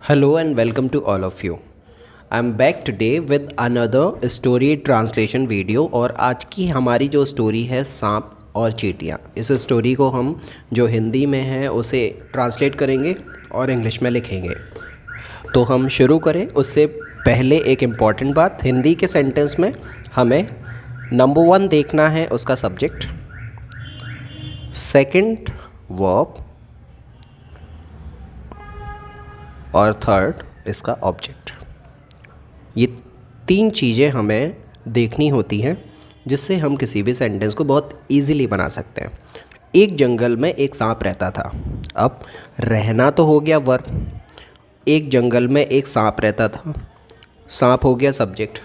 Hello and welcome to all of you. I'm back today with another story translation video और आज की हमारी जो स्टोरी है सांप और चींटियाँ। इस स्टोरी को हम जो हिंदी में है उसे ट्रांसलेट करेंगे और इंग्लिश में लिखेंगे। तो हम शुरू करें उससे पहले एक इम्पॉर्टेंट बात, हिंदी के सेंटेंस में हमें नंबर 1 देखना है उसका सब्जेक्ट, सेकंड वर्ब और थर्ड इसका ऑब्जेक्ट। ये 3 चीज़ें हमें देखनी होती हैं जिससे हम किसी भी सेंटेंस को बहुत इजीली बना सकते हैं। एक जंगल में एक सांप रहता था। अब रहना तो हो गया वर्ब, एक जंगल में एक सांप रहता था, सांप हो गया सब्जेक्ट,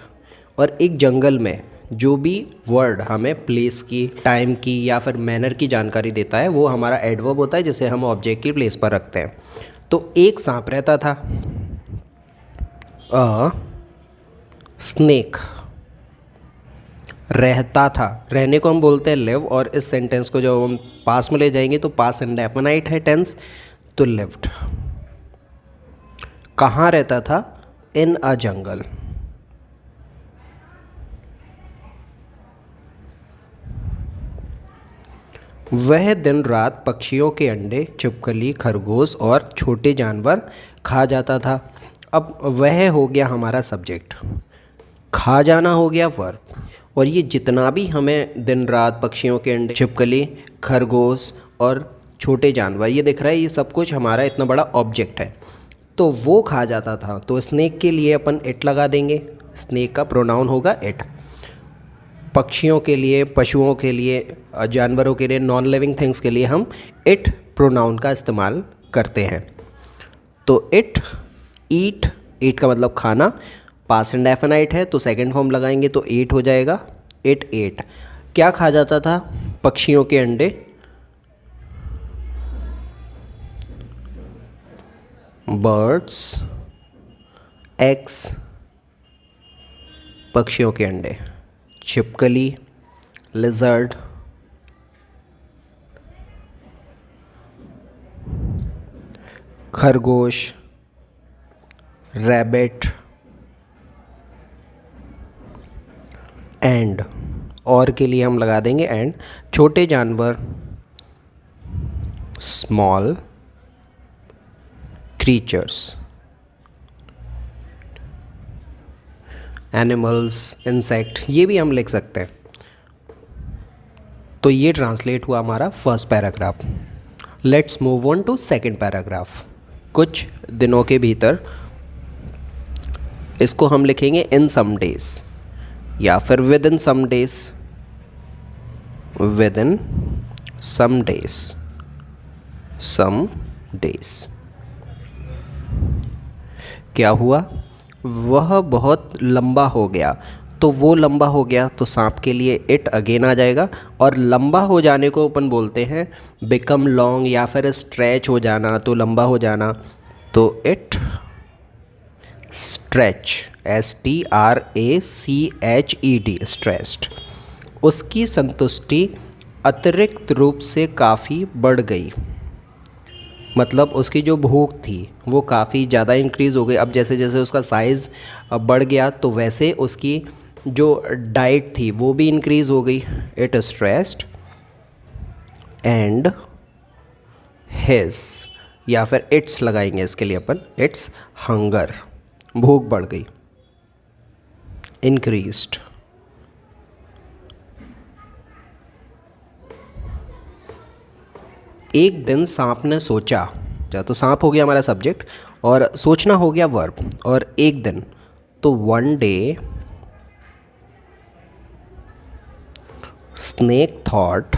और एक जंगल में जो भी वर्ड हमें प्लेस की, टाइम की या फिर मैनर की जानकारी देता है वो हमारा एडवर्ब होता है जिसे हम ऑब्जेक्ट की प्लेस पर रखते हैं। तो एक सांप रहता था, अ स्नेक रहता था, रहने को हम बोलते हैं लिव, और इस सेंटेंस को जब हम पास में ले जाएंगे तो पास इंडेफिनाइट है टेंस, तो लिव्ड। कहाँ रहता था? इन अ जंगल। वह दिन रात पक्षियों के अंडे, छिपकली, खरगोश और छोटे जानवर खा जाता था। अब वह हो गया हमारा सब्जेक्ट, खा जाना हो गया वर्ब, और ये जितना भी हमें दिन रात पक्षियों के अंडे, छिपकली, खरगोश और छोटे जानवर ये दिख रहा है, ये सब कुछ हमारा इतना बड़ा ऑब्जेक्ट है। तो वो खा जाता था, तो स्नेक के लिए अपन इट लगा देंगे, स्नेक का प्रोनाउन होगा इट। पक्षियों के लिए, पशुओं के लिए, जानवरों के लिए, नॉन लिविंग थिंग्स के लिए हम इट प्रोनाउन का इस्तेमाल करते हैं। तो इट, ईट, ईट का मतलब खाना, पास्ट इंडेफिनाइट है तो सेकंड फॉर्म लगाएंगे तो ईट हो जाएगा, इट एट। क्या खा जाता था? पक्षियों के अंडे, बर्ड्स एग्स, पक्षियों के अंडे, छिपकली, लिजर्ड, खरगोश, रैबिट, एंड, और के लिए हम लगा देंगे एंड, छोटे जानवर, स्मॉल क्रीचर्स, एनिमल्स, इंसेक्ट, ये भी हम लिख सकते हैं। तो ये ट्रांसलेट हुआ हमारा first paragraph. Let's move on to second paragraph. कुछ दिनों के भीतर, इसको हम लिखेंगे इन सम डेज या फिर within some days, within some days, some days. क्या हुआ? वह बहुत लंबा हो गया, तो वो लंबा हो गया तो सांप के लिए इट अगेन आ जाएगा, और लंबा हो जाने को अपन बोलते हैं बिकम लॉन्ग या फिर स्ट्रेच हो जाना, तो लंबा हो जाना, तो इट स्ट्रेच, STRACHED, स्ट्रेस्ड। उसकी संतुष्टि अतिरिक्त रूप से काफ़ी बढ़ गई, मतलब उसकी जो भूख थी वो काफ़ी ज़्यादा इंक्रीज़ हो गई। अब जैसे जैसे उसका साइज़ बढ़ गया तो वैसे उसकी जो डाइट थी वो भी इंक्रीज़ हो गई। इट स्ट्रेस्ड एंड हिज, या फिर इट्स लगाएंगे इसके लिए अपन, इट्स हंगर, भूख बढ़ गई, इंक्रीज्ड। एक दिन सांप ने सोचा, तो सांप हो गया हमारा सब्जेक्ट और सोचना हो गया वर्ब, और एक दिन, तो वन डे स्नेक थॉट,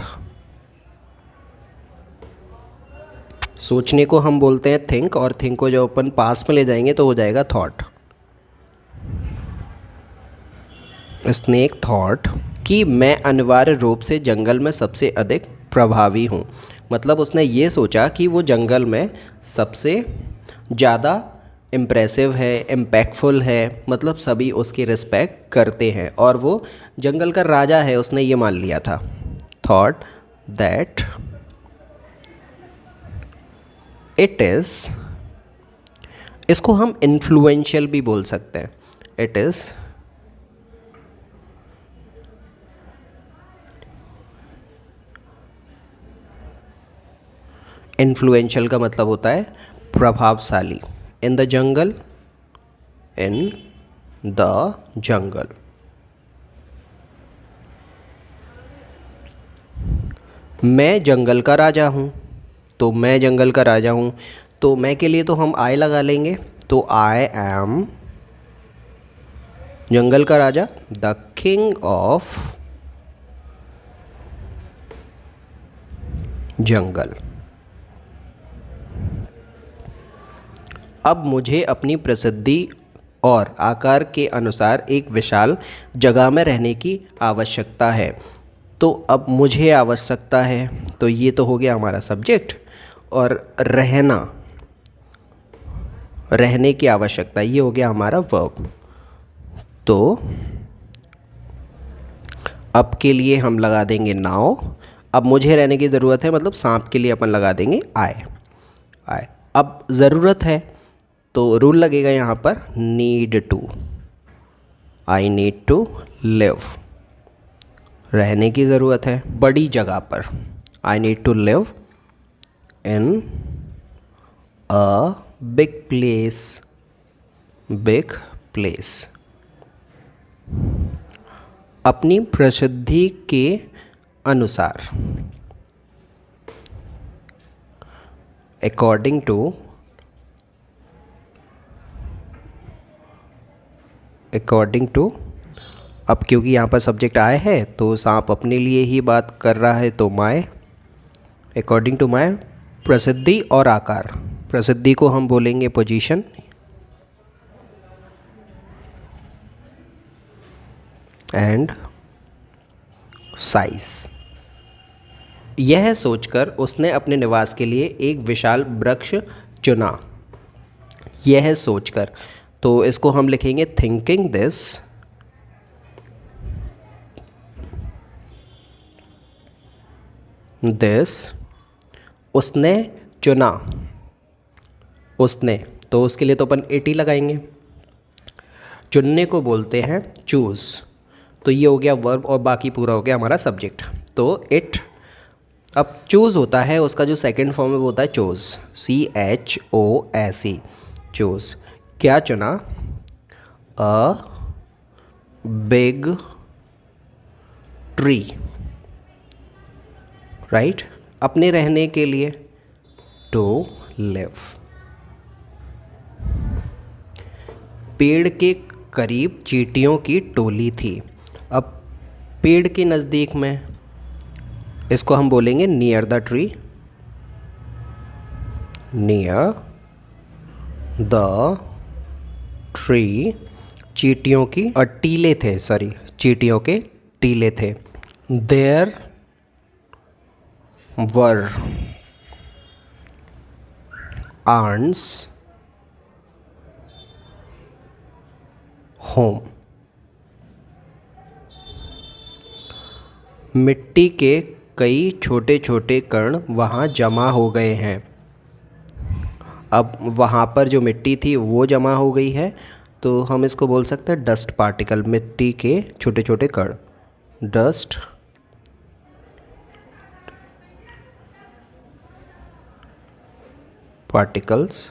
सोचने को हम बोलते हैं थिंक, और थिंक को जब अपन पास में ले जाएंगे तो हो जाएगा थॉट। स्नेक थॉट कि मैं अनिवार्य रूप से जंगल में सबसे अधिक प्रभावी हूँ, मतलब उसने ये सोचा कि वो जंगल में सबसे ज़्यादा इम्प्रेसिव है, इम्पैक्टफुल है, मतलब सभी उसकी रिस्पेक्ट करते हैं और वो जंगल का राजा है, उसने ये मान लिया था। थॉट दैट इट इज़ इसको हम इन्फ्लुएंशियल भी बोल सकते हैं। इट इज़ इन्फ्लुएंशियल का मतलब होता है प्रभावशाली। In the jungle, in the jungle. मैं जंगल का राजा हूँ, तो मैं जंगल का राजा हूँ, तो मैं के लिए तो हम आई लगा लेंगे, तो आई एम जंगल का राजा, द किंग ऑफ जंगल। अब मुझे अपनी प्रसिद्धि और आकार के अनुसार एक विशाल जगह में रहने की आवश्यकता है। तो अब मुझे आवश्यकता है, तो ये तो हो गया हमारा सब्जेक्ट, और रहने की आवश्यकता, ये हो गया हमारा वर्ब। तो अब के लिए हम लगा देंगे नाउ। अब मुझे रहने की ज़रूरत है, मतलब सांप के लिए अपन लगा देंगे आई। अब ज़रूरत है तो रूल लगेगा यहाँ पर, need to. I need to live. रहने की ज़रूरत है बड़ी जगह पर, I need to live in a big place. Big place. अपनी प्रसिद्धि के अनुसार, अकॉर्डिंग टू। अकॉर्डिंग टू, अब क्योंकि यहाँ पर सब्जेक्ट आए है तो सांप अपने लिए ही बात कर रहा है, तो माय, अकॉर्डिंग टू माय प्रसिद्धि और आकार। प्रसिद्धि को हम बोलेंगे पोजीशन, एंड साइज। यह सोचकर उसने अपने निवास के लिए एक विशाल वृक्ष चुना। यह सोचकर, तो इसको हम लिखेंगे थिंकिंग दिस। उसने चुना। उसने, तो उसके लिए तो अपन इट ही लगाएंगे। चुनने को बोलते हैं चूज़। तो ये हो गया वर्ब और बाकी पूरा हो गया हमारा सब्जेक्ट। तो इट, अब चूज़ होता है, उसका जो सेकंड फॉर्म है वो होता है चोज़, CHOSE, चूज़। क्या चुना? अ बिग ट्री, राइट, अपने रहने के लिए, टू लिव। पेड़ के करीब चींटियों की टोली थी। अब पेड़ के नज़दीक में, इसको हम बोलेंगे near the tree. Near the tree, चींटियों की, और टीले थे, सॉरी, चींटियों के टीले थे। There were ants home. मिट्टी के कई छोटे छोटे कण वहाँ जमा हो गए हैं। अब वहाँ पर जो मिट्टी थी वो जमा हो गई है, तो हम इसको बोल सकते हैं डस्ट पार्टिकल। मिट्टी के छोटे छोटे कण, dust particles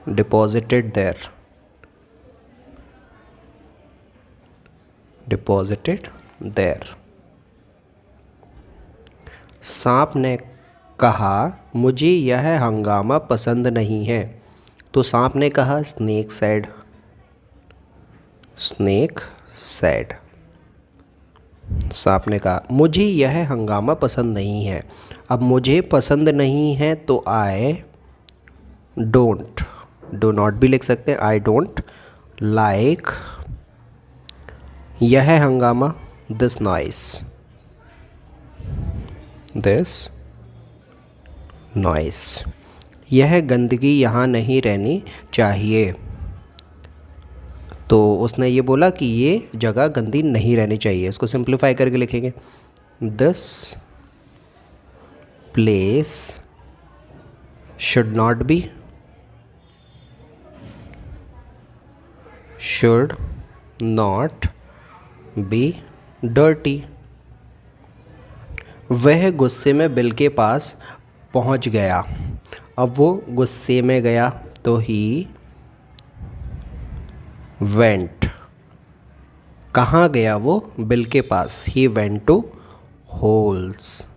deposited there, deposited there। सांप ने कहा, मुझे यह हंगामा पसंद नहीं है। तो सांप ने कहा, स्नेक सैड। स्नेक सैड, सांप ने कहा मुझे यह हंगामा पसंद नहीं है। अब मुझे पसंद नहीं है तो आई डोंट, डो नॉट भी लिख सकते हैं, आई डोंट लाइक यह हंगामा, दिस नॉइस, दिस नॉइस। यह गंदगी यहाँ नहीं रहनी चाहिए। तो उसने ये बोला कि ये जगह गंदी नहीं रहनी चाहिए। इसको सिंप्लीफाई करके लिखेंगे, this place should not be, should not be dirty. वह गुस्से में बिल के पास पहुंच गया। अब वो गुस्से में गया तो ही वेंट। कहाँ गया वो? बिल के पास। He went to holes.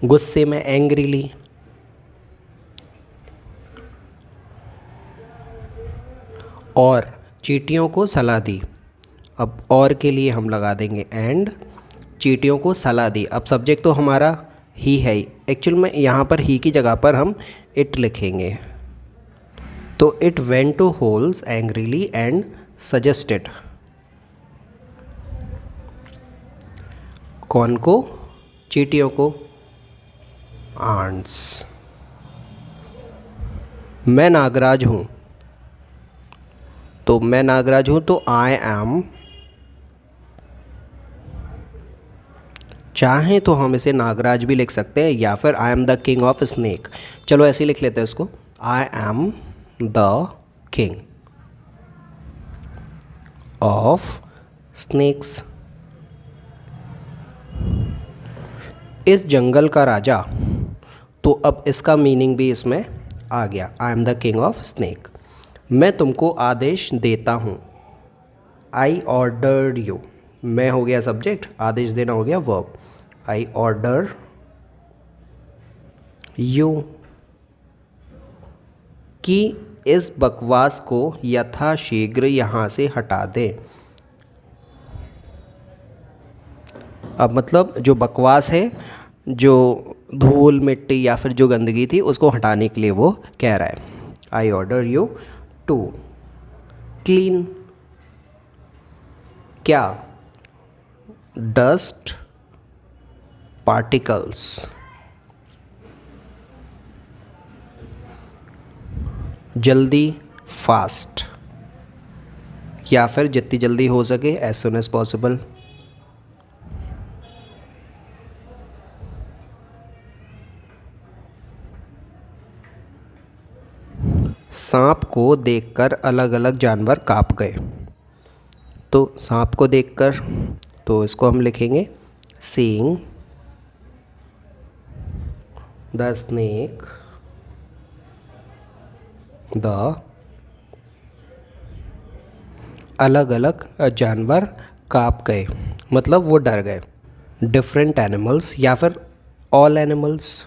गुस्से में एंग्रीली। और चींटियों को सलाह दी। अब और के लिए हम लगा देंगे एंड। चींटियों को सलाह दी। अब सब्जेक्ट तो हमारा ही है। एक्चुअल में यहाँ पर ही की जगह पर हम इट लिखेंगे। तो it went to holes angrily and suggested. कौन को? चींटियों को। आंट्स। मैं नागराज हूँ। तो मैं नागराज हूँ तो आई एम। चाहें तो हम इसे नागराज भी लिख सकते हैं या फिर I am the king of snake. चलो ऐसे ही लिख लेते हैं इसको। I am the king of snakes. इस जंगल का राजा। तो अब इसका मीनिंग भी इसमें आ गया। I am the king of snake. मैं तुमको आदेश देता हूँ। आई ऑर्डर यू। मैं हो गया सब्जेक्ट, आदेश देना हो गया वर्ब। आई ऑर्डर यू कि इस बकवास को यथाशीघ्र यहाँ से हटा दें। अब मतलब जो बकवास है, जो धूल मिट्टी या फिर जो गंदगी थी उसको हटाने के लिए वो कह रहा है। I order you to clean. क्या? Dust particles. जल्दी, फास्ट, या फिर जितनी जल्दी हो सके, एज सुन एज पॉसिबल। सांप को देखकर अलग अलग जानवर काँप गए। तो सांप को देखकर, तो इसको हम लिखेंगे सीइंग द स्नेक द। अलग अलग जानवर काँप गए मतलब वो डर गए। डिफरेंट एनिमल्स या फिर ऑल एनिमल्स।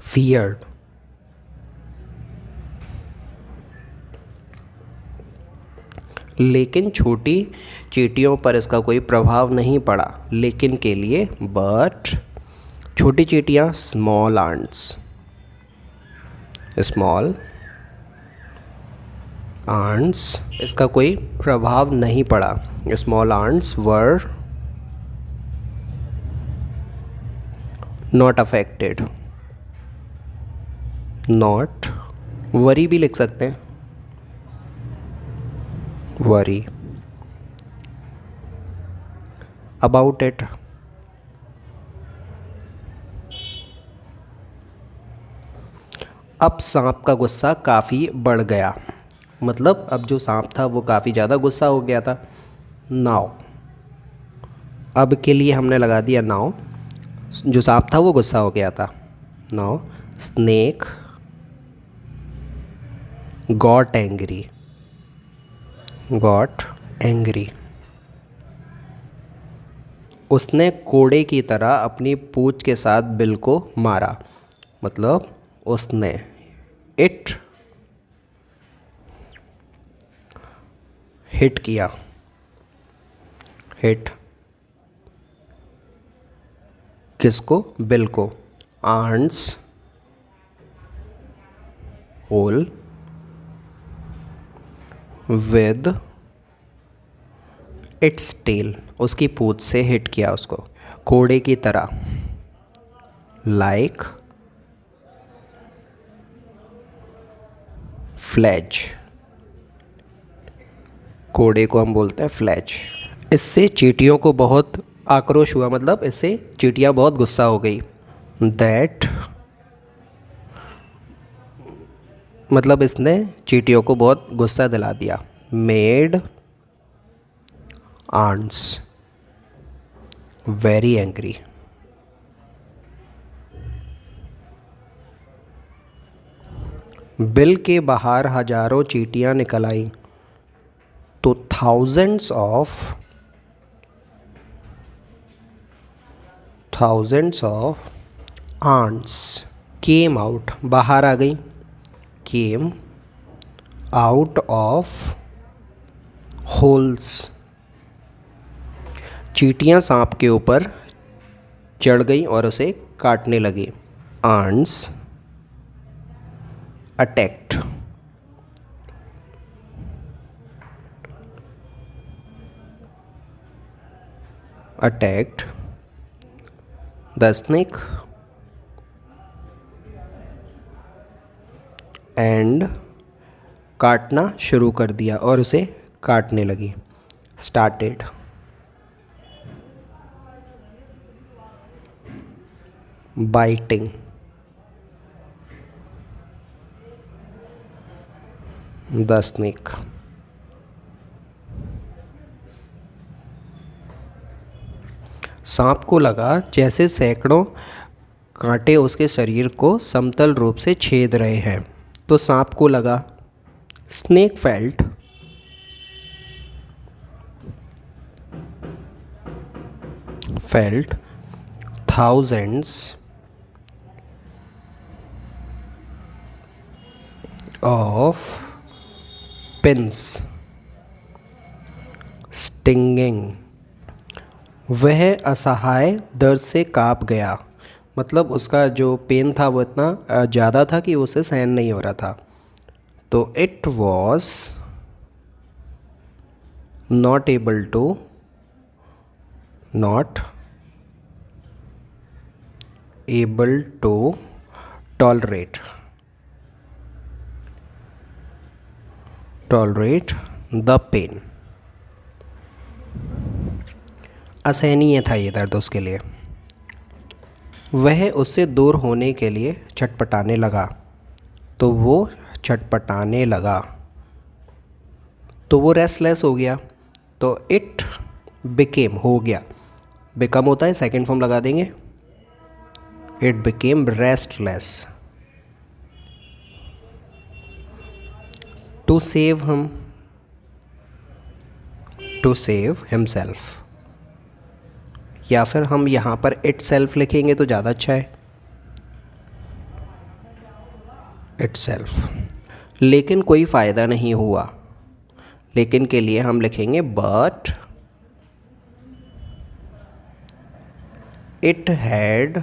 फियर्ड। लेकिन छोटी चींटियों पर इसका कोई प्रभाव नहीं पड़ा। लेकिन के लिए बट। छोटी चींटियाँ स्मॉल आंट्स। स्मॉल आंट्स इसका कोई प्रभाव नहीं पड़ा। Small ants were not affected. Not worry भी लिख सकते हैं। Worry about it. अब सांप का गुस्सा काफ़ी बढ़ गया। मतलब अब जो सांप था वो काफ़ी ज़्यादा गुस्सा हो गया था। नाउ। अब के लिए हमने लगा दिया नाउ। जो सांप था वो गुस्सा हो गया था। Now snake got angry. Got angry. उसने कोड़े की तरह अपनी पूंछ के साथ बिल को मारा। मतलब उसने इट हिट किया। हिट किसको? बिल को। Ants hole with its tail. उसकी पूंछ से हिट किया उसको। कोड़े की तरह लाइक फ्लैज। कोड़े को हम बोलते हैं फ्लैज। इससे चींटियों को बहुत आक्रोश हुआ, मतलब इससे चींटियाँ बहुत गुस्सा हो गई। दैट मतलब इसने चींटियों को बहुत गुस्सा दिला दिया। Made ants very angry. बिल के बाहर हजारों चींटियां निकल आईं तो thousands of ants came out, बाहर आ गई। केम आउट ऑफ होल्स, चींटियां सांप के ऊपर चढ़ गई और उसे काटने लगी। Ants attacked the snake and काटना शुरू कर दिया और उसे काटने लगी। Started biting the snake. सांप को लगा जैसे सैकड़ों कांटे उसके शरीर को समतल रूप से छेद रहे हैं। तो सांप को लगा, snake felt thousands of pins stinging। वह असहाय दर्द से काँप गया, मतलब उसका जो पेन था वो इतना ज़्यादा था कि उसे सहन नहीं हो रहा था। तो it was not able to tolerate the pain. असहनीय था ये दर्द उसके लिए। वह उससे दूर होने के लिए छटपटाने लगा, तो वो रेस्टलेस हो गया। तो इट बिकेम हो गया, बिकम होता है सेकेंड फॉर्म लगा देंगे। It became restless to save himself, या फिर हम यहाँ पर इट सेल्फ लिखेंगे तो ज़्यादा अच्छा है, इट सेल्फ। लेकिन कोई फ़ायदा नहीं हुआ, लेकिन के लिए हम लिखेंगे बट इट हैड,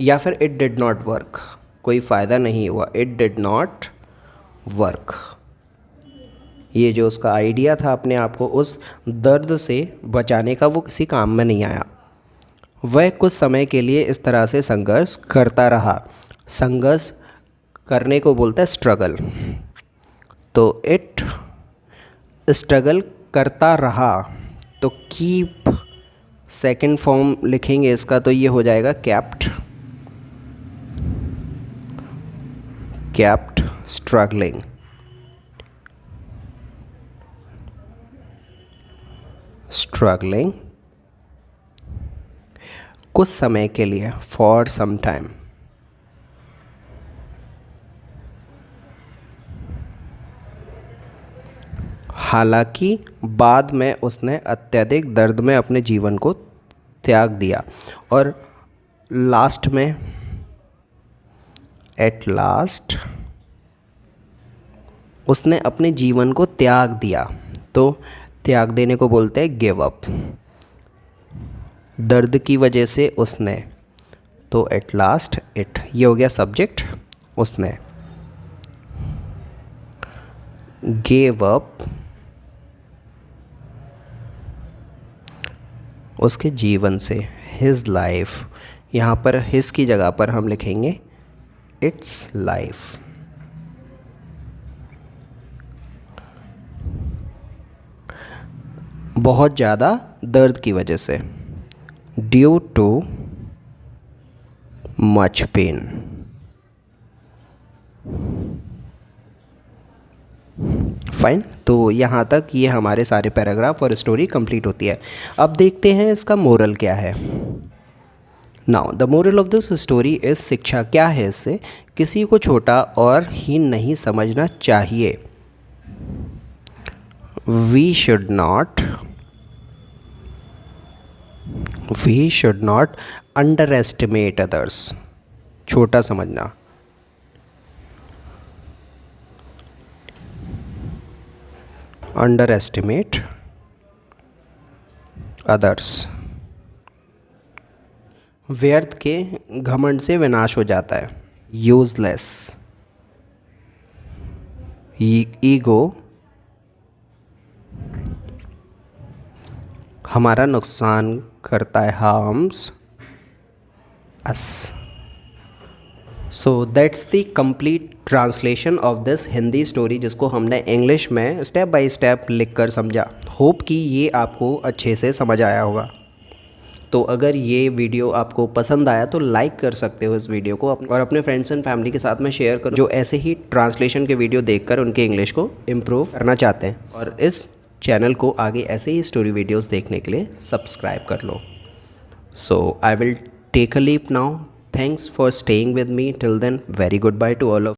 या फिर इट डिड नॉट वर्क। कोई फ़ायदा नहीं हुआ, इट डिड नॉट वर्क। ये जो उसका आइडिया था अपने आप को उस दर्द से बचाने का, वो किसी काम में नहीं आया। वह कुछ समय के लिए इस तरह से संघर्ष करता रहा। संघर्ष करने को बोलता है स्ट्रगल। तो इट स्ट्रगल करता रहा, तो कीप सेकंड फॉर्म लिखेंगे इसका, तो ये हो जाएगा कैप्ट स्ट्रगलिंग। कुछ समय के लिए, फॉर सम टाइम। हालांकि बाद में उसने अत्यधिक दर्द में अपने जीवन को त्याग दिया, और लास्ट में एट लास्ट उसने अपने जीवन को त्याग दिया। तो त्याग देने को बोलते हैं गिव अप। दर्द की वजह से उसने, तो एट लास्ट इट, ये हो गया सब्जेक्ट। उसने गिव अप उसके जीवन से, हिज लाइफ। यहाँ पर हिज की जगह पर हम लिखेंगे इट्स लाइफ। बहुत ज़्यादा दर्द की वजह से, due too much pain. Fine, तो यहाँ तक ये हमारे सारे पैराग्राफ और स्टोरी कंप्लीट होती है। अब देखते हैं इसका मोरल क्या है। Now the moral of this story is, शिक्षा क्या है इससे, किसी को छोटा और हीन नहीं समझना चाहिए। We should not underestimate others, छोटा समझना। अंडर एस्टिमेट अदर्स, व्यर्थ के घमंड से विनाश हो जाता है। यूजलेस, ईगो हमारा नुकसान करता है, harms us. So that's the complete translation of this Hindi story, जिसको हमने इंग्लिश में स्टेप बाय स्टेप लिख कर समझा। होप कि ये आपको अच्छे से समझ आया होगा। तो अगर ये वीडियो आपको पसंद आया तो लाइक कर सकते हो इस वीडियो को, और अपने फ्रेंड्स एंड फैमिली के साथ में शेयर करो जो ऐसे ही ट्रांसलेशन के वीडियो देखकर उनके इंग्लिश को इम्प्रूव करना चाहते हैं। और इस चैनल को आगे ऐसे ही स्टोरी वीडियोस देखने के लिए सब्सक्राइब कर लो। So I will take a leap now. Thanks for staying with me till then. Very goodbye to all of you.